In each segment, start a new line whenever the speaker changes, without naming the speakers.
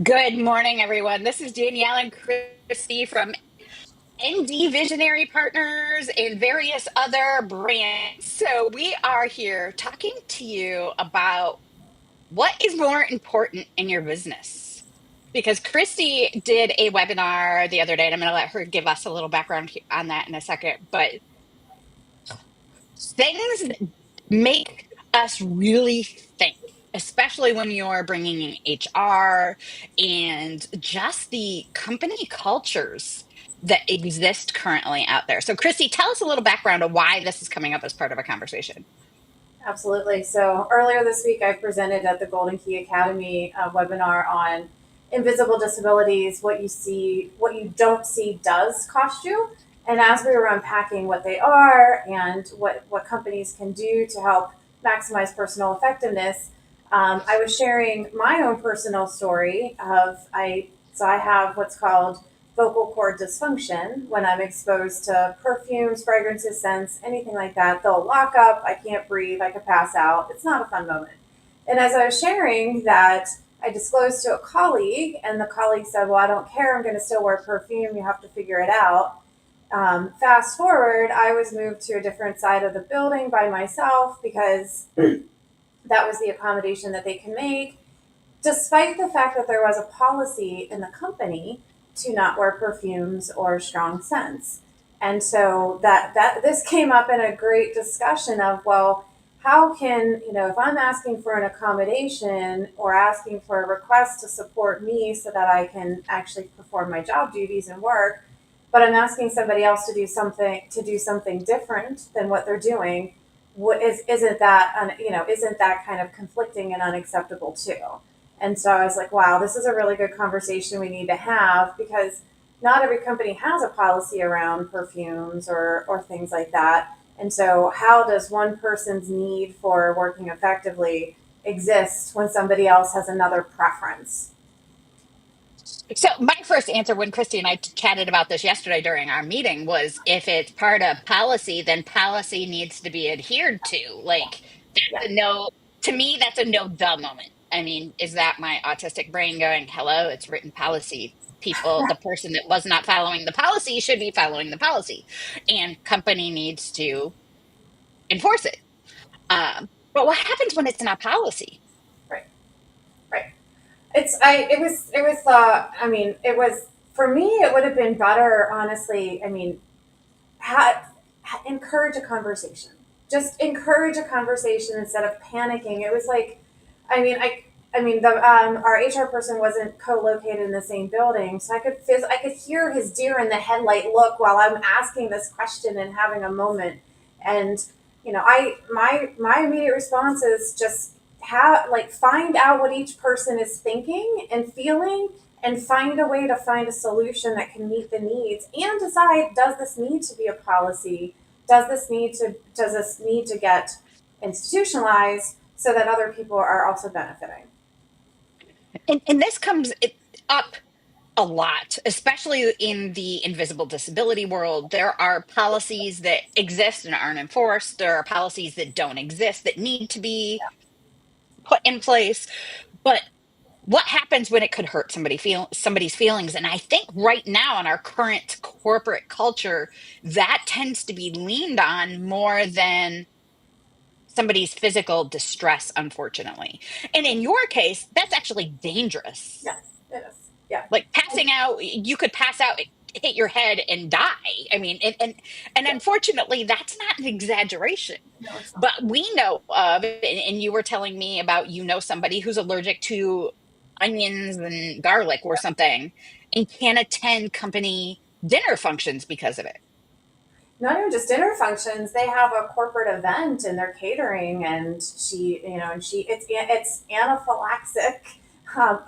Good morning, everyone. This is Danielle and Christy from ND Visionary Partners and various other brands. So, we are here talking to you about what is more important in your business. Because Christy did a webinar the other day, and I'm going to let her give us a little background on that in a second. But things make us really think, especially when you're bringing in HR and just the company cultures that exist currently out there. So, Christy, tell us a little background of why this is coming up as part of a conversation.
Absolutely. So earlier this week, I presented at the Golden Key Academy a webinar on invisible disabilities. What you see, what you don't see does cost you. And as we were unpacking what they are and what companies can do to help maximize personal effectiveness, I was sharing my own personal story of I have what's called vocal cord dysfunction when I'm exposed to perfumes, fragrances, scents, anything like that. They'll lock up. I can't breathe. I could pass out. It's not a fun moment. And as I was sharing that, I disclosed to a colleague, and the colleague said, "Well, I don't care. I'm going to still wear perfume. You have to figure it out." Fast forward, I was moved to a different side of the building by myself because that was the accommodation that they can make, despite the fact that there was a policy in the company to not wear perfumes or strong scents. And so that this came up in a great discussion of, well, how can, if I'm asking for an accommodation or asking for a request to support me so that I can actually perform my job duties and work, but I'm asking somebody else to do something different than what they're doing, isn't that, isn't that kind of conflicting and unacceptable too? And so I was like, wow, this is a really good conversation we need to have, because not every company has a policy around perfumes or things like that. And so, how does one person's need for working effectively exist when somebody else has another preference?
So, my first answer when Christy and I chatted about this yesterday during our meeting was if it's part of policy, then policy needs to be adhered to. Like,
Yeah.
that's a no, to me, that's a no duh moment. I mean, is that my autistic brain going, hello, it's written policy? People, the person that was not following the policy should be following the policy, and company needs to enforce it. But what happens when it's not policy?
Right. Right. I mean, it was, for me, it would have been better, honestly. I mean, encourage a conversation. Just encourage a conversation instead of panicking. It was like, I mean, our HR person wasn't co-located in the same building, so I could hear his deer in the headlight look while I'm asking this question and having a moment. And my immediate response is just have, like, find out what each person is thinking and feeling, and find a way to find a solution that can meet the needs, and decide, does this need to be a policy? Does this need to get institutionalized so that other people are also benefiting?
And this comes up a lot, especially in the invisible disability world. There are policies that exist and aren't enforced. There are policies that don't exist that need to be put in place. But what happens when it could hurt somebody's feelings? And I think right now in our current corporate culture, that tends to be leaned on more than somebody's physical distress, unfortunately. And in your case, that's actually dangerous.
Yes, it is. Yeah.
Like passing out, you could pass out, hit your head and die. I mean, and
Yeah.
unfortunately that's not an exaggeration.
No, it's not.
But we know of, and you were telling me about, somebody who's allergic to onions and garlic or something, and can't attend company dinner functions because of it.
Not even just dinner functions. They have a corporate event and they're catering, and it's anaphylaxis,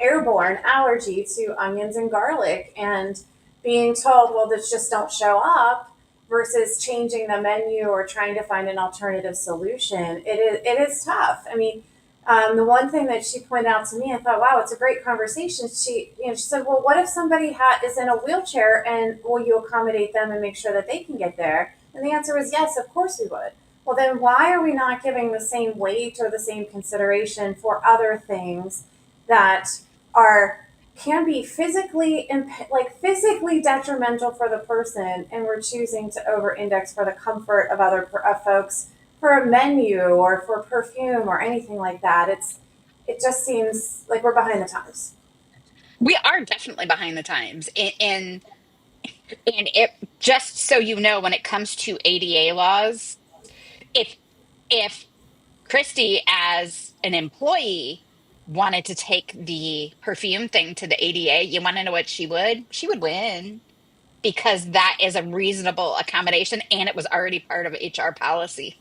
airborne allergy to onions and garlic, and being told, well, this just don't show up, versus changing the menu or trying to find an alternative solution. It is tough. I mean, the one thing that she pointed out to me, I thought, wow, it's a great conversation. She said, well, what if somebody is in a wheelchair, and will you accommodate them and make sure that they can get there? And the answer was yes, of course we would. Well, then why are we not giving the same weight or the same consideration for other things that are can be physically detrimental for the person, and we're choosing to over index for the comfort of other folks for a menu or for perfume or anything like that. It just seems like we're behind the times.
We are definitely behind the times. And it, just so you know, when it comes to ADA laws, if if Christy as an employee wanted to take the perfume thing to the ADA, you want to know what she would? She would win because that is a reasonable accommodation and it was already part of HR policy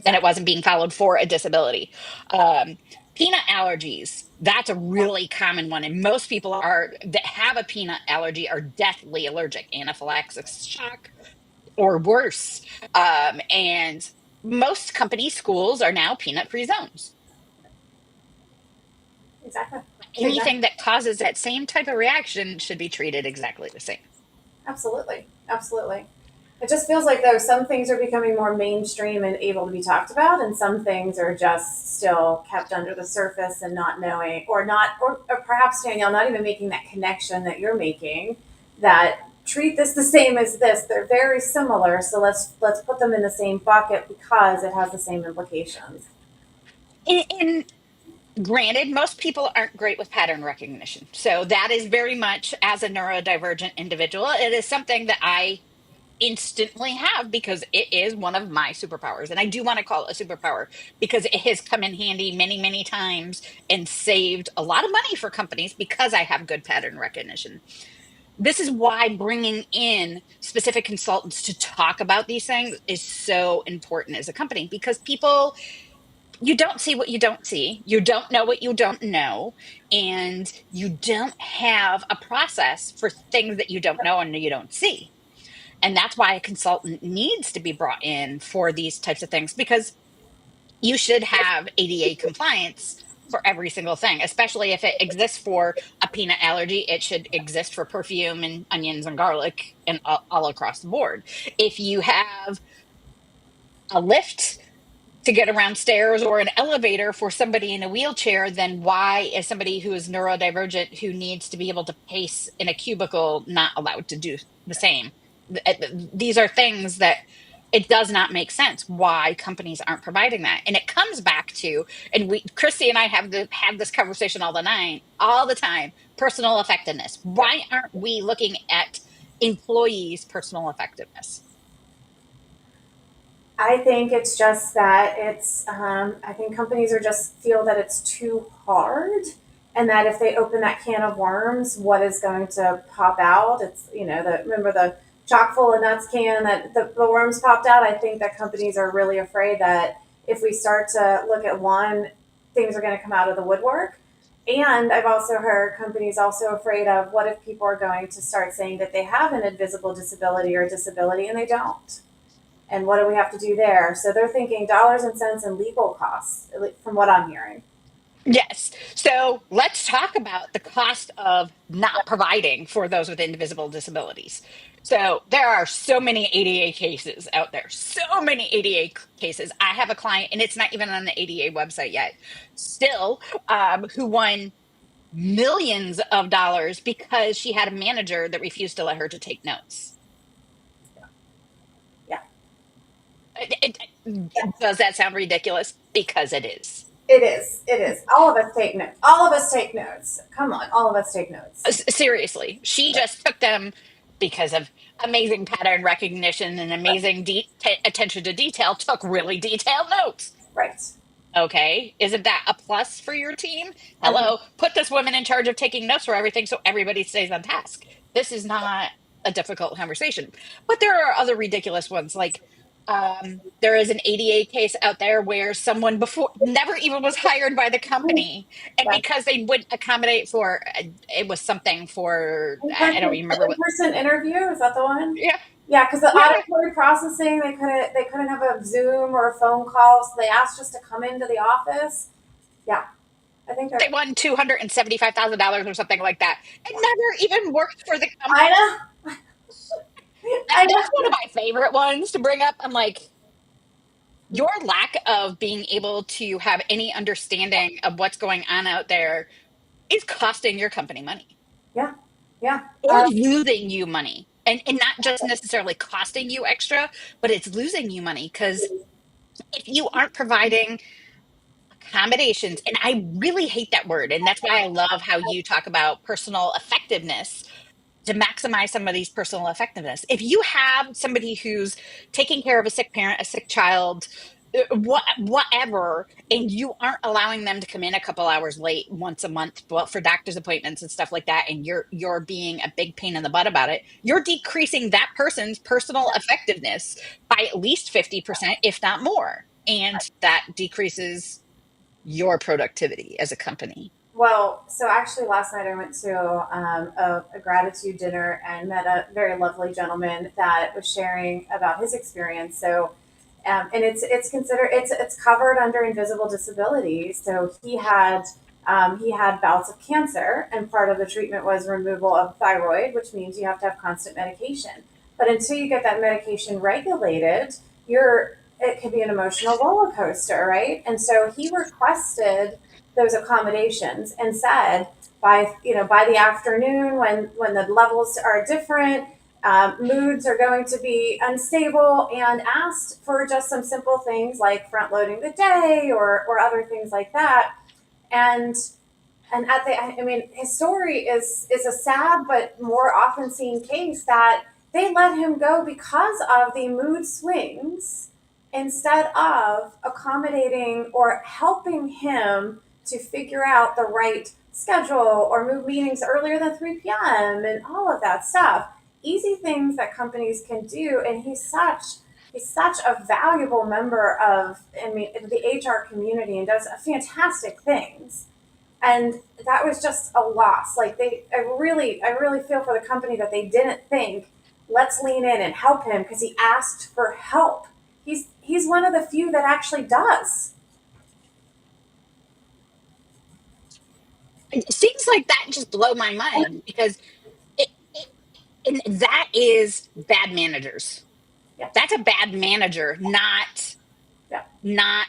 and it
Exactly.
wasn't being followed for a disability. Um, Peanut allergies, that's a really common one. And most people are that have a peanut allergy are deathly allergic, anaphylaxis shock or worse. And most company schools are now peanut free zones.
Exactly. Exactly.
Anything that causes that same type of reaction should be treated exactly the same.
Absolutely. Absolutely. It just feels like though some things are becoming more mainstream and able to be talked about, and some things are just still kept under the surface and not knowing, or not, or perhaps Danielle, not even making that connection that you're making. That treat this the same as this. They're very similar, so let's put them in the same bucket because it has the same implications.
And granted, most people aren't great with pattern recognition. So that is very much as a neurodivergent individual, it is something that I instantly have because it is one of my superpowers. And I do want to call it a superpower because it has come in handy many, many times and saved a lot of money for companies because I have good pattern recognition. This is why bringing in specific consultants to talk about these things is so important as a company because people, you don't see what you don't see, you don't know what you don't know, and you don't have a process for things that you don't know and you don't see. And that's why a consultant needs to be brought in for these types of things because you should have ADA compliance for every single thing, especially if it exists for a peanut allergy. It should exist for perfume and onions and garlic and all across the board. If you have a lift to get around stairs or an elevator for somebody in a wheelchair, then why is somebody who is neurodivergent who needs to be able to pace in a cubicle not allowed to do the same? These are things that it does not make sense why companies aren't providing that. And it comes back to, and we, Christy and I have this conversation all the time, personal effectiveness. Why aren't we looking at employees' personal effectiveness?
I think it's just that I think companies are just feel that it's too hard, and that if they open that can of worms, what is going to pop out? It's, remember the chock full of nuts can that the worms popped out. I think that companies are really afraid that if we start to look at one, things are going to come out of the woodwork. And I've also heard companies also afraid of what if people are going to start saying that they have an invisible disability or disability and they don't, and what do we have to do there? So they're thinking dollars and cents and legal costs, from what I'm hearing.
Yes. So let's talk about the cost of not providing for those with invisible disabilities. So there are so many ADA cases out there, so many ADA cases. I have a client, and it's not even on the ADA website yet, still, who won millions of dollars because she had a manager that refused to let her to take notes.
Yeah,
Does that sound ridiculous? Because it is.
it is. It is. All of us take notes. All of us take notes. Come on, all of us take notes.
Seriously, she just took them because of amazing pattern recognition and amazing attention to detail, took really detailed notes.
Right.
Okay, isn't that a plus for your team?
I think.
Hello, put this woman in charge of taking notes for everything so everybody stays on task. This is not a difficult conversation. But there are other ridiculous ones, like there is an ADA case out there where someone before never even was hired by the company, and
Yeah.
because they wouldn't accommodate for it was something for I don't even remember what.
In-person interview, is that the one?
Yeah,
Yeah, because the
yeah.
auditory processing, they couldn't have a Zoom or a phone call, so they asked us to come into the office. Yeah, I think
They
they're.
won $275,000 or something like that. It never even worked for the
I
company.
know.
That,
I
that's one of
know.
my favorite ones to bring up. I'm like, your lack of being able to have any understanding of what's going on out there is costing your company money
Yeah. Yeah.
or losing you money. And not just necessarily costing you extra, but it's losing you money because if you aren't providing accommodations, and I really hate that word, and that's why I love how you talk about personal effectiveness to maximize somebody's personal effectiveness. If you have somebody who's taking care of a sick parent, a sick child, whatever, and you aren't allowing them to come in a couple hours late once a month, well, for doctor's appointments and stuff like that, and you're being a big pain in the butt about it, you're decreasing that person's personal effectiveness by at least 50%, if not more. And that decreases your productivity as a company.
Well, so actually, last night I went to a gratitude dinner and met a very lovely gentleman that was sharing about his experience. So, and it's considered it's covered under invisible disability. So he had bouts of cancer, and part of the treatment was removal of thyroid, which means you have to have constant medication. But until you get that medication regulated, it could be an emotional roller coaster, right? And so he requested those accommodations and said by the afternoon when the levels are different, moods are going to be unstable, and asked for just some simple things like front loading the day or other things like that. And at the I mean his story is a sad but more often seen case that they let him go because of the mood swings instead of accommodating or helping him to figure out the right schedule or move meetings earlier than 3 p.m. and all of that stuff. Easy things that companies can do, and he's such a valuable member of the HR community and does fantastic things. And that was just a loss. Like I really feel for the company that they didn't think, let's lean in and help him because he asked for help. He's one of the few that actually does.
Things like that just blow my mind because it and that is bad managers.
Yeah,
That's a bad manager,
yeah,
not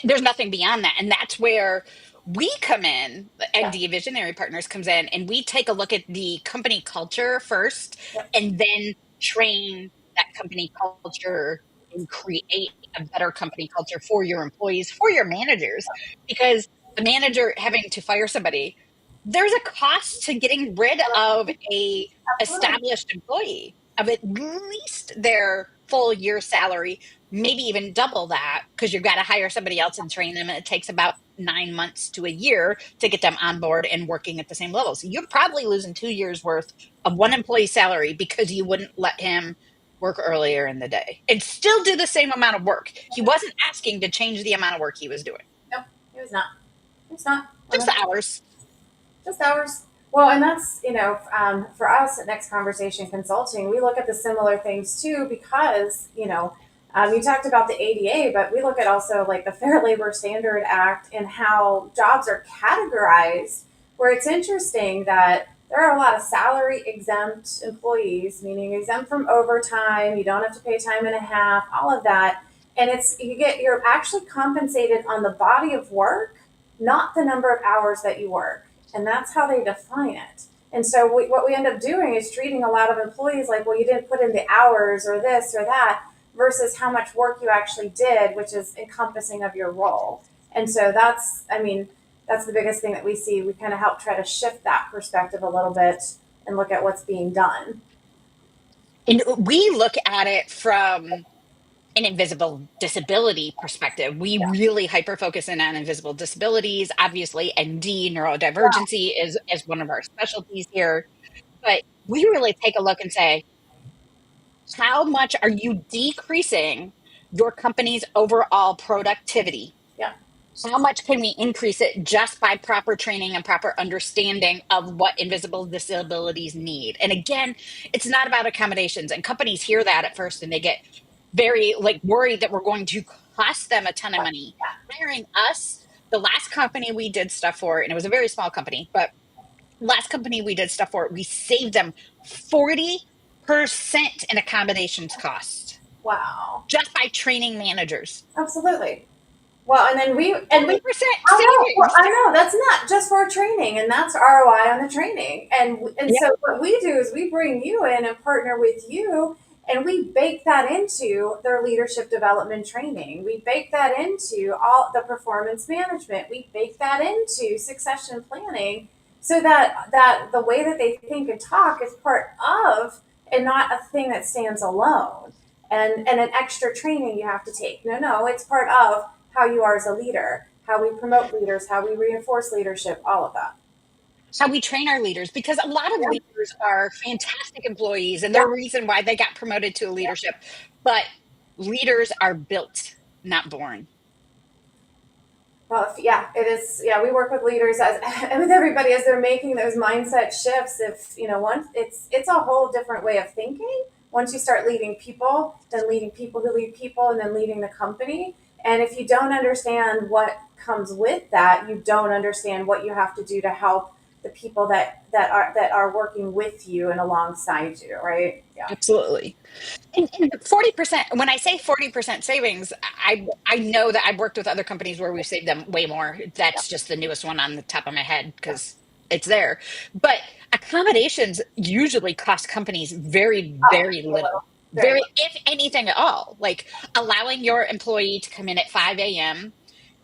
there's nothing beyond that. And that's where we come in.
yeah,
MD Visionary Partners comes in, and we take a look at the company culture first
yeah.
and then train that company culture and create a better company culture for your employees, for your managers, because the manager having to fire somebody, there's a cost to getting rid of a
Absolutely.
established employee of at least their full year salary, maybe even double that, because you've got to hire somebody else and train them, and it takes about 9 months to a year to get them on board and working at the same level. So you're probably losing 2 years worth of one employee's salary because you wouldn't let him work earlier in the day and still do the same amount of work. He wasn't asking to change the amount of work he was doing,
No, it was not. It's not.
just the hours.
Just ours. Well, and that's, for us at Next Conversation Consulting, we look at the similar things too because, you talked about the ADA, but we look at also like the Fair Labor Standard Act and how jobs are categorized, where it's interesting that there are a lot of salary exempt employees, meaning exempt from overtime, you don't have to pay time and a half, all of that. And you're actually compensated on the body of work, not the number of hours that you work, and that's how they define it. And so what we end up doing is treating a lot of employees like, well, you didn't put in the hours or this or that, versus how much work you actually did, which is encompassing of your role. And so that's the biggest thing that we see. We kind of help try to shift that perspective a little bit and look at what's being done.
And we look at it from an invisible disability perspective. We
Yeah.
really hyper focus in on invisible disabilities. Obviously, ND, neurodivergency, is one of our specialties here. But we really take a look and say, how much are you decreasing your company's overall productivity?
Yeah.
How much can we increase it just by proper training and proper understanding of what invisible disabilities need? And again, it's not about accommodations. And companies hear that at first and they get very like worried that we're going to cost them a ton of money. Hiring us, the last company we did stuff for, and it was a very small company, but last company we did stuff for, we saved them 40% in accommodations cost
Wow.
just by training managers.
Absolutely. Well, and then we
40%
I know. Well,
savings.
I know that's not just for training, and that's ROI on the training. And
Yeah,
so what we do is we bring you in and partner with you, and we bake that into their leadership development training. We bake that into all the performance management. We bake that into succession planning, so that the way that they think and talk is part of, and not a thing that stands alone. And an extra training you have to take. No, no, it's part of how you are as a leader, how we promote leaders, how we reinforce leadership, all of that.
how we train our leaders, because a lot of
Yeah,
leaders are fantastic employees and
yeah,
they're a reason why they got promoted to a
yeah.
leadership. But leaders are built, not born.
Well, yeah, it is. Yeah, we work with leaders as and with everybody as they're making those mindset shifts. If you know, once it's a whole different way of thinking. Once you start leading people, then leading people who lead people, and then leading the company. And if you don't understand what comes with that, you don't understand what you have to do to help the people that are working with you and alongside you. Right? Yeah.
Absolutely. And 40%, when I say 40% savings, I know that I've worked with other companies where we've saved them way more.
Yeah.
That's just the newest one on the top of my head because it's there. But accommodations usually cost companies very,
Oh,
very
very
little.
little. Very
Very,
little.
if anything at all. Like allowing your employee to come in at 5 a.m.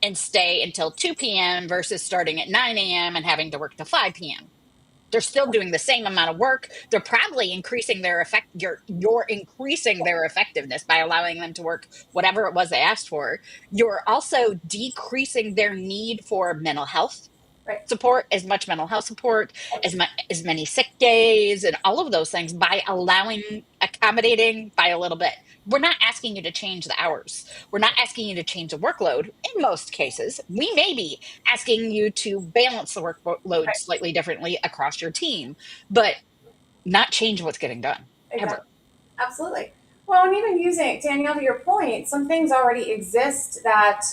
and stay until 2 p.m. versus starting at 9 a.m. and having to work till 5 p.m. They're still doing the same amount of work. They're probably increasing their effect. You're increasing their effectiveness by allowing them to work whatever it was they asked for. You're also decreasing their need for mental health
Right.
support, as much mental health support, as many sick days, and all of those things by allowing, accommodating by a little bit. We're not asking you to change the hours. We're not asking you to change the workload. In most cases, we may be asking you to balance the workload
Right.
slightly differently across your team, but not change what's getting done ever.
Exactly. Absolutely. Well, and even using Danielle, to your point, some things already exist that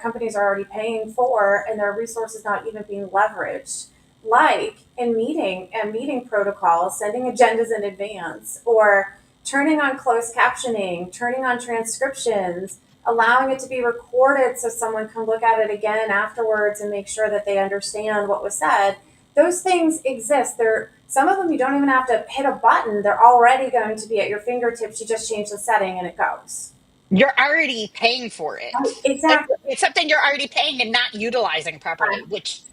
companies are already paying for, and their resources not even being leveraged, like in meeting protocols, sending agendas in advance, or turning on closed captioning, turning on transcriptions, allowing it to be recorded so someone can look at it again afterwards and make sure that they understand what was said. Those things exist. They're some of them you don't even have to hit a button. They're already going to be at your fingertips. You just change the setting and it goes.
You're already paying for it. Like
Exactly.
it's something you're already paying and not utilizing properly, which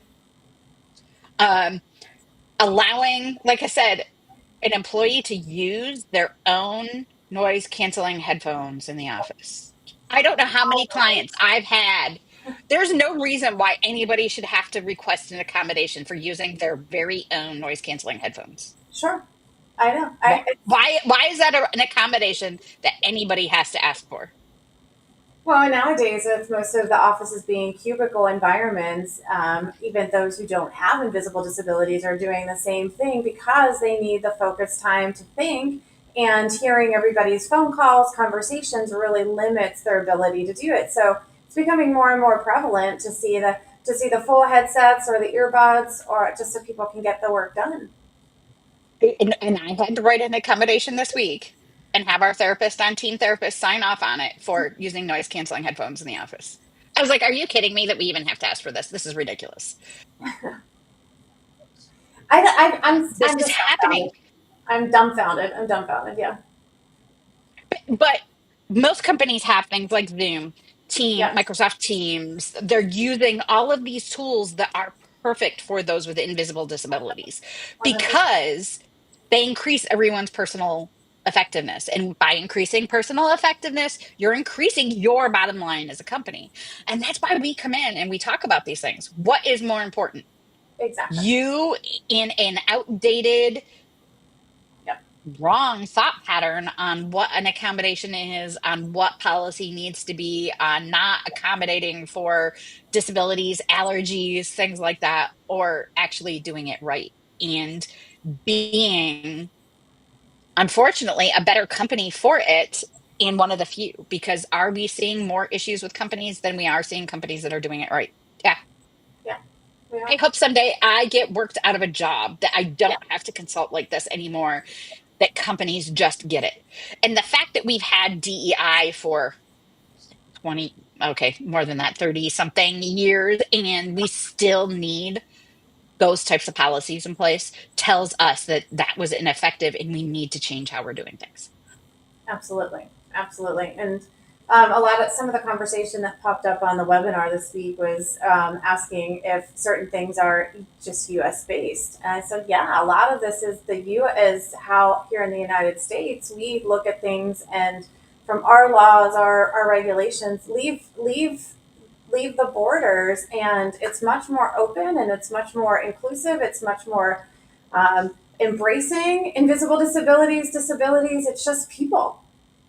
um, allowing, like I said, an employee to use their own noise canceling headphones in the office. I don't know how many clients I've had. There's no reason why anybody should have to request an accommodation for using their very own noise canceling headphones.
Sure. I know.
Why, why is that an accommodation that anybody has to ask for?
Well, nowadays, with most of the offices being cubicle environments, even those who don't have invisible disabilities are doing the same thing because they need the focused time to think. And hearing everybody's phone calls, conversations really limits their ability to do it. So it's becoming more and more prevalent to see the full headsets or the earbuds, or just so people can get the work done.
And I had to write an accommodation this week and have our therapist on team therapist sign off on it for using noise canceling headphones in the office. I was like, are you kidding me that we even have to ask for this? This is ridiculous.
I'm
This is
just
happening.
dumbfounded. I'm dumbfounded. I'm dumbfounded. Yeah.
But most companies have things like Zoom,
Yes.
Microsoft Teams. They're using all of these tools that are perfect for those with invisible disabilities
100%.
because they increase everyone's personal effectiveness. And by increasing personal effectiveness, you're increasing your bottom line as a company. And that's why we come in and we talk about these things. What is more important?
Exactly.
You in an outdated,
Yep.
wrong thought pattern on what an accommodation is, on what policy needs to be, on not accommodating for disabilities, allergies, things like that, or actually doing it right and being, unfortunately, a better company for it. And one of the few, because are we seeing more issues with companies than we are seeing companies that are doing it right? Yeah.
Yeah. We
I
are.
hope someday I get worked out of a job that I
Yeah.
don't have to consult like this anymore, that companies just get it. And the fact that we've had DEI for 20, okay, more than that, 30 something years, and we still need those types of policies in place, tells us that that was ineffective and we need to change how we're doing things.
Absolutely, absolutely. And some of the conversation that popped up on the webinar this week was asking if certain things are just U.S. based. And I said, yeah, a lot of this is the U. is how here in the United States we look at things, and from our laws, our regulations, leave the borders, and it's much more open and it's much more inclusive. It's much more embracing invisible disabilities. It's just people,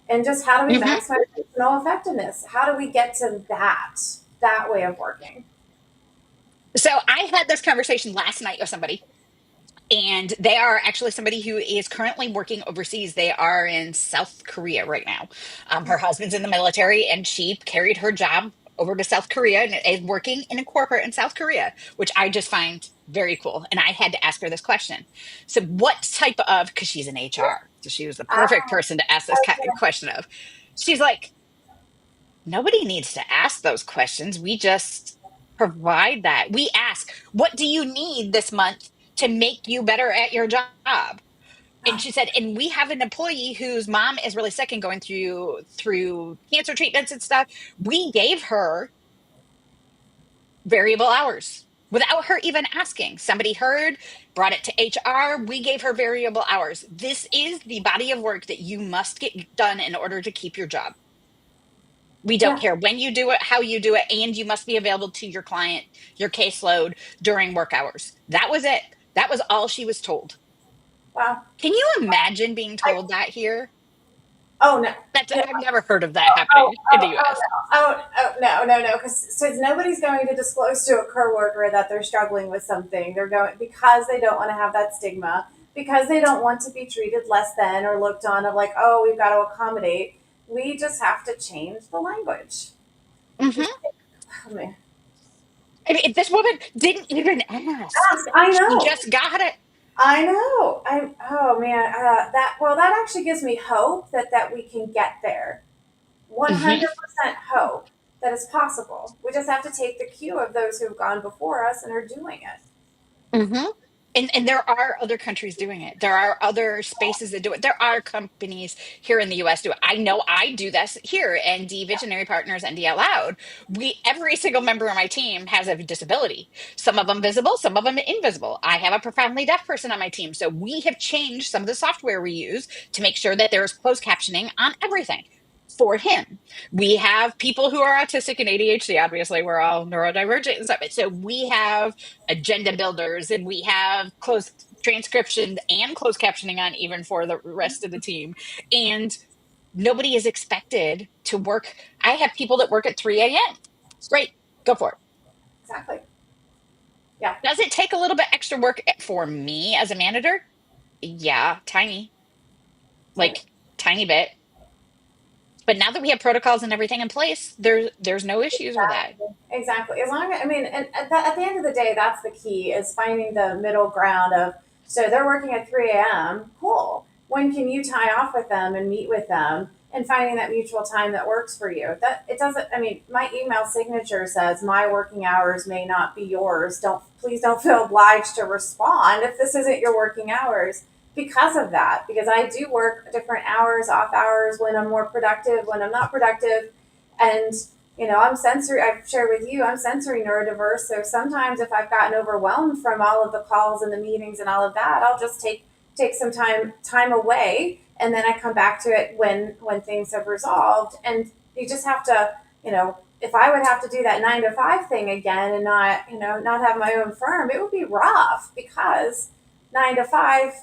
and just how do we
Hmm.
maximize personal effectiveness? How do we get to that way of working?
So I had this conversation last night with somebody, and they are actually somebody who is currently working overseas. They are in South Korea right now. Her husband's in the military, and she carried her job over to South Korea and is working in a corporate in South Korea, which I just find very cool. And I had to ask her this question. So, what type of, because she's in HR, so she was the perfect
Ah,
person to ask this question of. She's like, nobody needs to ask those questions. We just provide that. We ask, what do you need this month to make you better at your job? And she said, and we have an employee whose mom is really sick and going through cancer treatments and stuff. We gave her variable hours without her even asking. Somebody heard, brought it to HR. We gave her variable hours. This is the body of work that you must get done in order to keep your job. We don't
yeah,
care when you do it, how you do it, and you must be available to your client, your caseload during work hours. That was it. That was all she was told.
wow.
Can you imagine being
I,
told that here?
oh no.
That's
No,
I've never heard of that
oh,
happening in the
oh, oh,
US.
no. No, because so nobody's going to disclose to a coworker that they're struggling with something. They're going because they don't want to have that stigma, because they don't want to be treated less than or looked on of like, oh, we've got to accommodate. We just have to change the language.
Hmm.
Just, oh, man.
I mean, this woman didn't even ask.
I
She
know.
just got it.
I know. Oh man, that actually gives me hope that we can get there.
Hmm.
100% hope that it's possible. We just have to take the cue of those who've gone before us and are doing it.
Hmm. And there are other countries doing it. There are other spaces that do it. There are companies here in the US do it. I know I do this here, ND Visionary Partners, ND Out Loud. Every single member of my team has a disability. Some of them visible, some of them invisible. I have a profoundly deaf person on my team. So we have changed some of the software we use to make sure that there is closed captioning on everything for him. We have people who are autistic and ADHD. Obviously, we're all neurodivergent and stuff. So we have agenda builders, and we have closed transcriptions and closed captioning on even for the rest of the team. And nobody is expected to work. I have people that work at 3 a.m. Great, go for it.
Exactly. Yeah.
Does it take a little bit extra work for me as a manager? Yeah, tiny,
Right.
like tiny bit. But now that we have protocols and everything in place, there's no issues with that.
Exactly. As long as I mean, and at the end of the day, that's the key is finding the middle ground of. So they're working at 3 a.m. Cool. When can you tie off with them and meet with them and finding that mutual time that works for you? That it doesn't. I mean, my email signature says my working hours may not be yours. Don't feel obliged to respond if this isn't your working hours because of that. Because I do work different hours, off hours when I'm more productive, when I'm not productive, and I'm sensory. I've shared with you, I'm sensory neurodiverse. So sometimes if I've gotten overwhelmed from all of the calls and the meetings and all of that, I'll just take some time away, and then I come back to it when things have resolved. And you just have to, if I would have to do that 9 to 5 thing again and not have my own firm, it would be rough because 9 to 5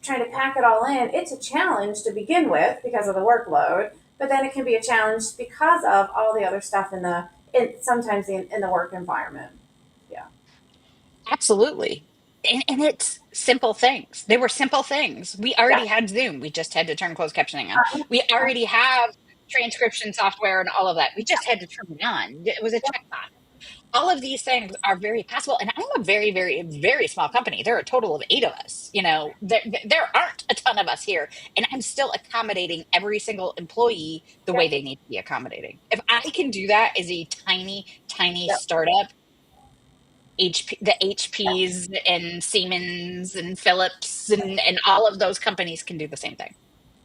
trying to pack it all in, it's a challenge to begin with because of the workload, but then it can be a challenge because of all the other stuff sometimes in the work environment. Yeah.
Absolutely. And it's simple things. They were simple things. We
Yeah.
already had Zoom. We just had to turn closed captioning on. We already have transcription software and all of that. We just had to turn it on. It was a checkbox. All of these things are very possible. And I'm a very, very, very small company. There are a total of 8 of us. There aren't a ton of us here. And I'm still accommodating every single employee the way
Yep.
they need to be accommodating. If I can do that as a tiny, tiny
Yep.
startup, the HPs and Siemens and Philips and all of those companies can do the same thing.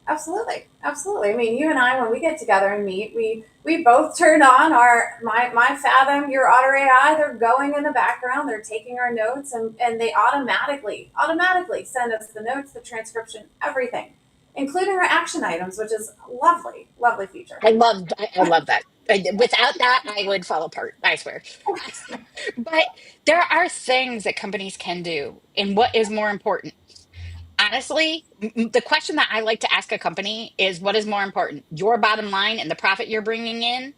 Absolutely, absolutely. I mean, you and I, when we get together and meet, we both turn on our my Fathom, your Otter AI. They're going in the background. They're taking our notes, and they automatically send us the notes, the transcription, everything, including our action items, which is lovely, lovely feature.
I love that. Without that, I would fall apart, I swear. But there are things that companies can do. And what is more important? Honestly, the question that I like to ask a company is what is more important, your bottom line and the profit you're bringing in,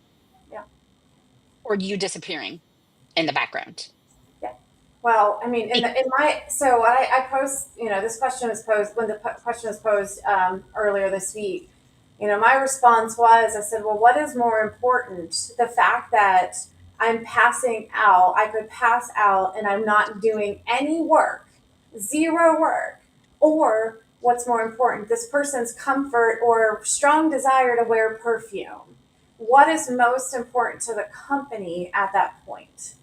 Yeah.
or you disappearing in the background?
Yeah. Well, I mean,
Be-
in my so I post, this question was posed when the question was posed earlier this week. My response was, I said, well, what is more important? The fact that I could pass out and I'm not doing any work, zero work, or what's more important, this person's comfort or strong desire to wear perfume. What is most important to the company at that point?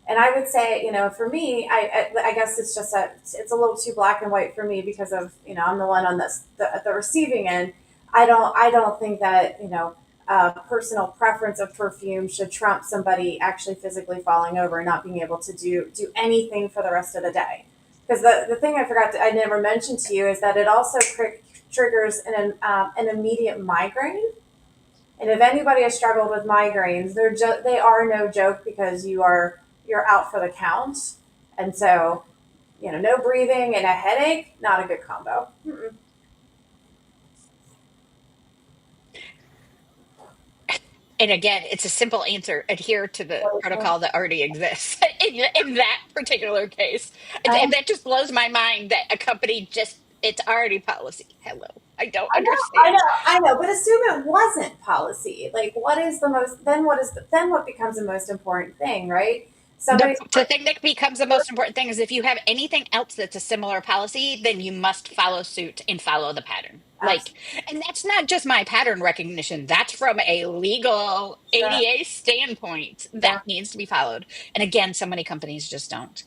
And I would say, for me, I guess it's just that it's a little too black and white for me because of, I'm the one on at the receiving end. I don't think that, personal preference of perfume should trump somebody actually physically falling over and not being able to do anything for the rest of the day. Because the thing I never mentioned to you is that it also triggers an immediate migraine. And if anybody has struggled with migraines, they are no joke because you're out for the count, and so no breathing and a headache, not a good combo. Mm-mm.
And again, it's a simple answer. Adhere to the protocol that already exists in that particular case. And
I,
that just blows my mind that a company it's already policy. Hello. I don't
I know, I
understand.
know, I know, but assume it wasn't policy. Like, what is the most? Then what becomes the most important thing, right? Somebody's
The thing that becomes the most important thing is if you have anything else that's a similar policy, then you must follow suit and follow the pattern. Like,
absolutely.
and that's not just my pattern recognition. That's from a legal ADA standpoint that
Yeah,
needs to be followed. And again, so many companies just don't.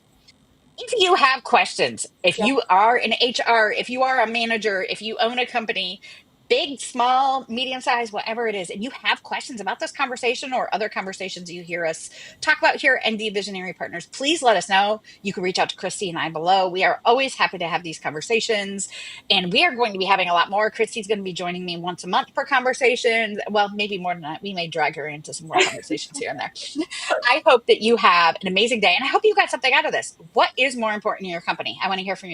If you have questions, if
yeah.
you are in HR, if you are a manager, if you own a company, big, small, medium sized, whatever it is, and you have questions about this conversation or other conversations you hear us talk about here at ND Visionary Partners, please let us know. You can reach out to Christy and I below. We are always happy to have these conversations, and we are going to be having a lot more. Christy's going to be joining me once a month for conversations. Well, maybe more than that. We may drag her into some more conversations here and there. I hope that you have an amazing day, and I hope you got something out of this. What is more important in your company? I want to hear from you.